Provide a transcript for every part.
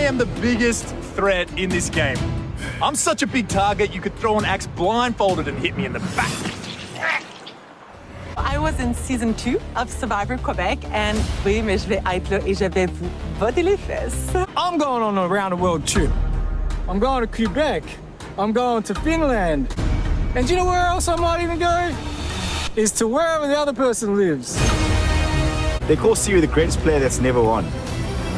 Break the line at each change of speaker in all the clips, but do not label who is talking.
am the biggest threat in this game. I'm such a big target, you could throw an axe blindfolded and hit me in the back.
I was in season 2 of Survivor Quebec, and oui, mais je vais être là et je vais vous botter les fesses.
I'm going on a round the world trip. I'm going to Quebec. I'm going to Finland. And do you know where else I might even go? Is to wherever the other person lives.
They call Siri the greatest player that's never won.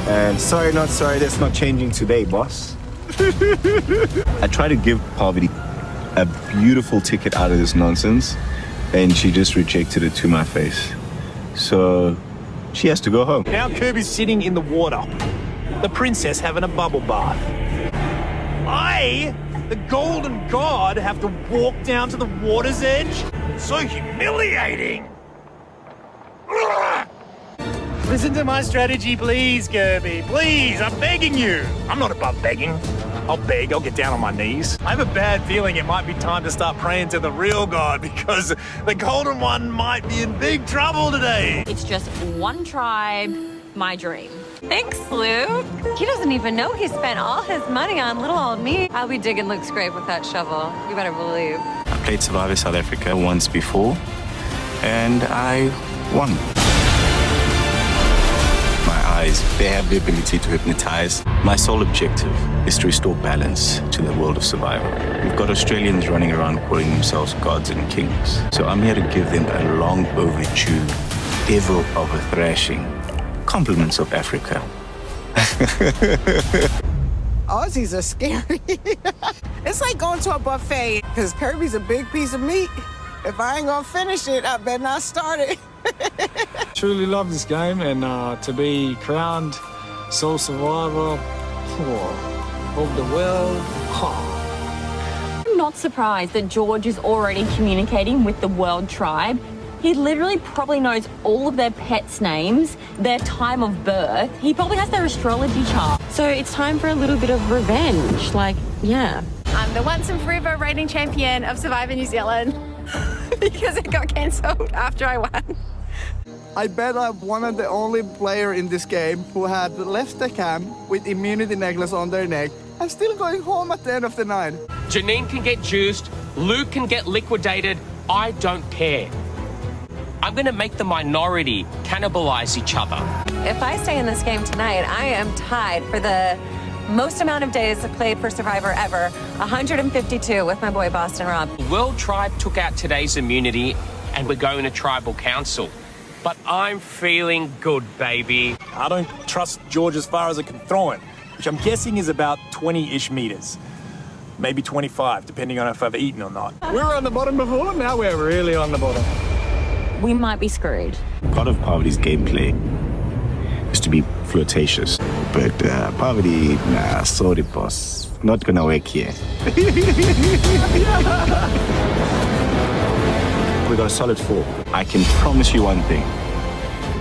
And sorry, not sorry, that's not changing today, boss. I try to give Poverty a beautiful ticket out of this nonsense, and she just rejected it to my face. So she has to go home.
Now Kirby's sitting in the water. The princess having a bubble bath. I, the golden god, have to walk down to the water's edge? So humiliating! Listen to my strategy, please, Kirby. Please, I'm begging you. I'm not above begging. I'll beg, I'll get down on my knees. I have a bad feeling it might be time to start praying to the real God because the golden one might be in big trouble today.
It's just one tribe, my dream. Thanks, Luke. He doesn't even know he spent all his money on little old me. I'll be digging Luke's grave with that shovel. You better believe.
I played Survivor South Africa once before, and I won. My eyes, they have the ability to hypnotize. My sole objective is to restore balance to the world of Survivor. We've got Australians running around calling themselves gods and kings. So I'm here to give them a long overdue devil of a thrashing. Compliments of Africa.
Aussies are scary. It's like going to a buffet, because Kirby's a big piece of meat. If I ain't gonna finish it, I better not start it.
Truly love this game, and to be crowned sole survivor of the world.
I'm not surprised that George is already communicating with the World Tribe. He literally probably knows all of their pets' names, their time of birth. He probably has their astrology chart. So it's time for a little bit of revenge. Like, yeah.
I'm the once and forever reigning champion of Survivor New Zealand because it got cancelled after I won.
I bet I'm one of the only player in this game who had left the camp with immunity necklace on their neck and still going home at the end of the night.
Janine can get juiced, Luke can get liquidated, I don't care. I'm gonna make the minority cannibalize each other.
If I stay in this game tonight, I am tied for the most amount of days played for Survivor ever, 152 with my boy Boston Rob.
World Tribe took out today's immunity and we're going to Tribal Council. But I'm feeling good, baby.
I don't trust George as far as I can throw him, which I'm guessing is about 20-ish meters. Maybe 25, depending on if I've eaten or not.
We were on the bottom before, now we're really on the bottom.
We might be screwed.
Part of Poverty's gameplay is to be flirtatious. But Poverty, nah, sorry, boss. Not gonna work here. We got a solid 4. I can promise you one thing.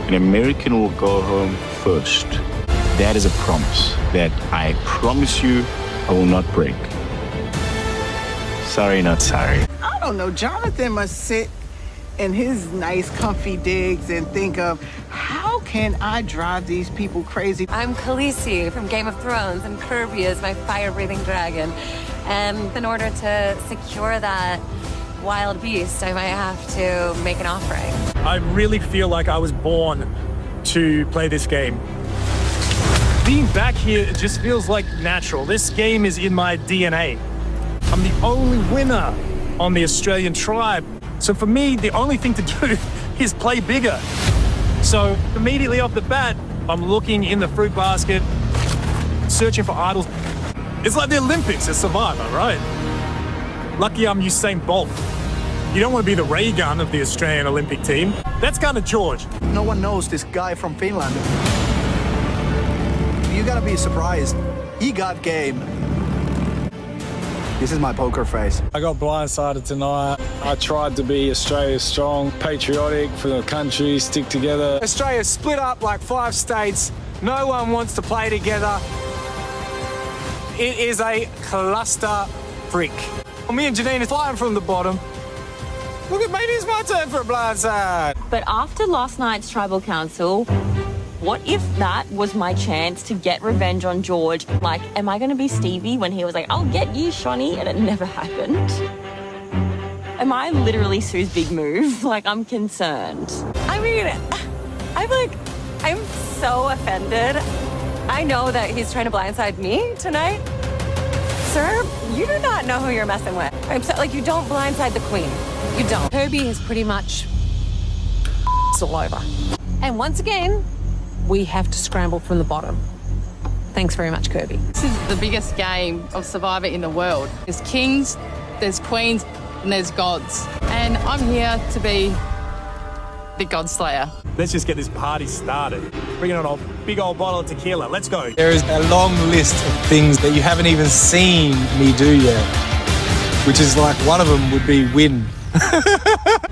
An American will go home first. That is a promise that I promise you I will not break. Sorry, not sorry.
I don't know, Jonathan must sit in his nice comfy digs and think of, how can I drive these people crazy?
I'm Khaleesi from Game of Thrones, and Kirby is my fire-breathing dragon. And in order to secure that wild beast, I might have to make an offering.
I really feel like I was born to play this game. Being back here, it just feels like natural. This game is in my DNA. I'm the only winner on the Australian tribe. So for me, the only thing to do is play bigger. So immediately off the bat, I'm looking in the fruit basket, searching for idols. It's like the Olympics as Survivor, right? Lucky I'm Usain Bolt. You don't want to be the ray gun of the Australian Olympic team. That's kind of George.
No one knows this guy from Finland. You gotta be surprised. He got game. This is my poker face.
I got blindsided tonight. I tried to be Australia strong, patriotic for the country, stick together. Australia split up like 5 states. No one wants to play together. It is a cluster freak. Me and Janine are flying from the bottom. Look at me, it's my turn for a blindside.
But after last night's Tribal Council, What if that was my chance to get revenge on George? Like, am I going to be Stevie when he was like, I'll get you, Shawnee, and it never happened? Am I literally Sue's big move? Like, I'm concerned.
I mean, I'm so offended. I know that he's trying to blindside me tonight. Sir, you do not know who you're messing with. I'm so, like, you don't blindside the queen. You don't. Kirby is pretty much all over. And once again, we have to scramble from the bottom. Thanks very much, Kirby.
This is the biggest game of Survivor in the world. There's kings, there's queens, and there's gods. And I'm here to be the God Slayer.
Let's just get this party started. Bring on a big old bottle of tequila. Let's go.
There is a long list of things that you haven't even seen me do yet, which is like one of them would be win.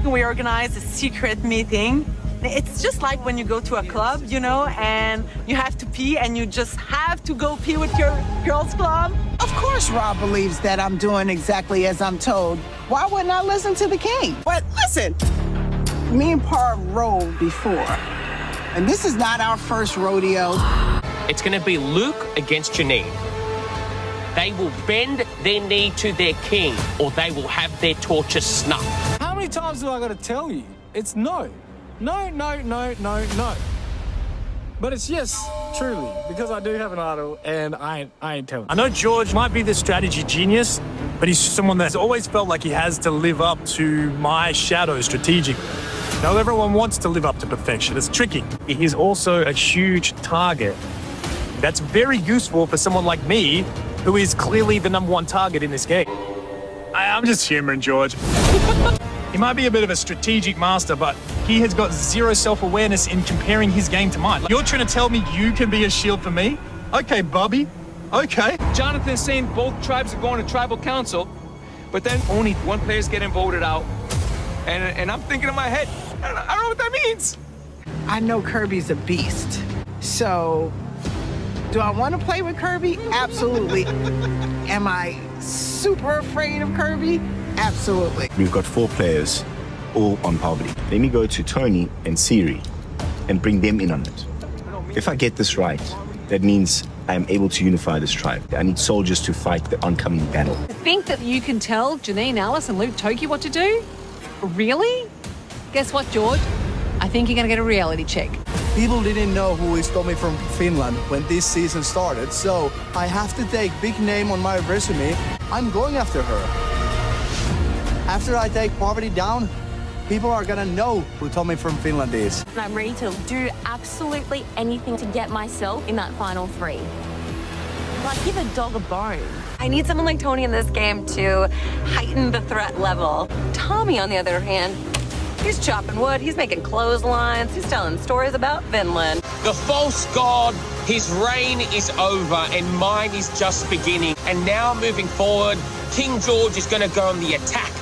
We organized a secret meeting. It's just like when you go to a club, you know, and you have to pee and you just have to go pee with your girls' club.
Of course Rob believes that I'm doing exactly as I'm told. Why wouldn't I listen to the king? But listen, me and Par rode before, and this is not our first rodeo.
It's going to be Luke against Janine. They will bend their knee to their king, or they will have their torture snuffed.
How many times do I got to tell you? It's no. No, no, no, no, no. But it's yes, truly, because I do have an idol and I ain't telling.
I know George might be the strategy genius, but he's someone that's always felt like he has to live up to my shadow strategically. Now, everyone wants to live up to perfection. It's tricky. He's also a huge target. That's very useful for someone like me, who is clearly the #1 target in this game. I'm just humoring George. He might be a bit of a strategic master, but he has got zero self-awareness in comparing his game to mine. You're trying to tell me you can be a shield for me? Okay, Bobby. Okay.
Jonathan's saying both tribes are going to tribal council, but then only one player's getting voted out. And I'm thinking in my head, I don't know what that means.
I know Kirby's a beast. So, do I want to play with Kirby? Absolutely. Am I super afraid of Kirby? Absolutely.
We've got 4 players, all on poverty. Let me go to Tony and Siri and bring them in on it. If I get this right, that means I am able to unify this tribe. I need soldiers to fight the oncoming battle.
Think that you can tell Janine, Alice, and Luke Toki what to do? Really? Guess what, George? I think you're going to get a reality check.
People didn't know who stole me from Finland when this season started, so I have to take big name on my resume. I'm going after her. After I take poverty down, people are gonna know who told me from Finland is.
I'm ready to do absolutely anything to get myself in that final 3. Like, give a dog a bone.
I need someone like Tony in this game to heighten the threat level. Tommy, on the other hand, he's chopping wood, he's making clotheslines, he's telling stories about Finland.
The false god, his reign is over and mine is just beginning. And now moving forward, King George is going to go on the attack,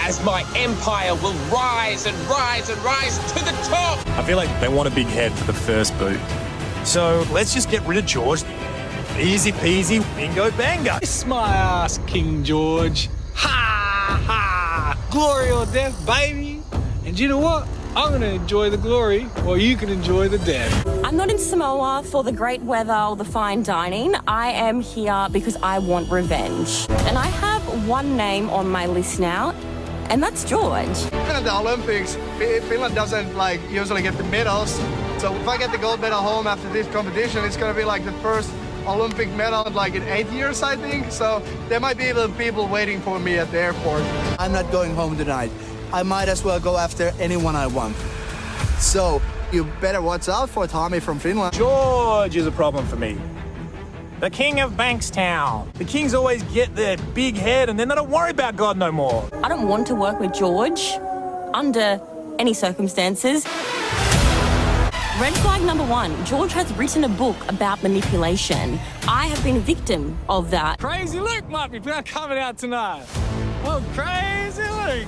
as my empire will rise and rise and rise to the top.
I feel like they want a big head for the first boot. So let's just get rid of George. Easy peasy, bingo bango.
Kiss my ass, King George. Ha ha! Glory or death, baby. And you know what? I'm going to enjoy the glory, or you can enjoy the death.
I'm not in Samoa for the great weather or the fine dining. I am here because I want revenge. And I have one name on my list now, and that's George.
At the Olympics, Finland doesn't usually get the medals. So if I get the gold medal home after this competition, it's gonna be like the first Olympic medal in 8 years, I think. So there might be people waiting for me at the airport.
I'm not going home tonight. I might as well go after anyone I want. So,
You better watch out for Tommy from Finland.
George is a problem for me. The king of Bankstown. The kings always get their big head and then they don't worry about God no more.
I don't want to work with George under any circumstances. Red flag number 1, George has written a book about manipulation. I have been a victim of that.
Crazy Luke might be coming out tonight. Oh, Crazy Luke.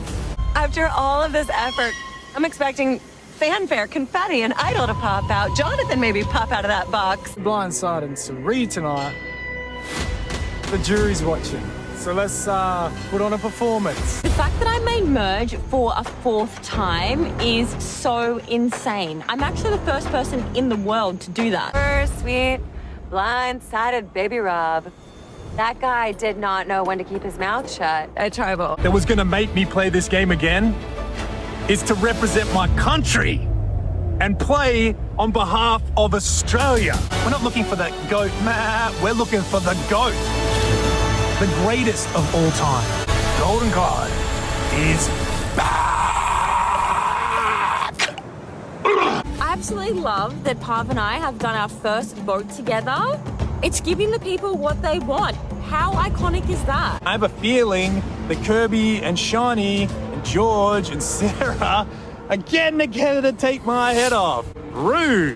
After all of this effort, I'm expecting fanfare, confetti, and idol to pop out. Jonathan maybe pop out of that box.
Blindsided Sari tonight. The jury's watching. So let's put on a performance.
The fact fact that I made merge for a 4th time is so insane. I'm actually the first person in the world to do that.
Poor, sweet, blindsided baby Rob. That guy did not know when to keep his mouth shut at Tribal.
That was gonna make me play this game again is to represent my country and play on behalf of Australia. We're not looking for the GOAT, we're looking for the GOAT. The greatest of all time. Golden God is back!
I absolutely love that Pav and I have done our first vote together. It's giving the people what they want. How iconic is that?
I have a feeling that Kirby and Shani and George and Sarah are getting together to take my head off. Rude.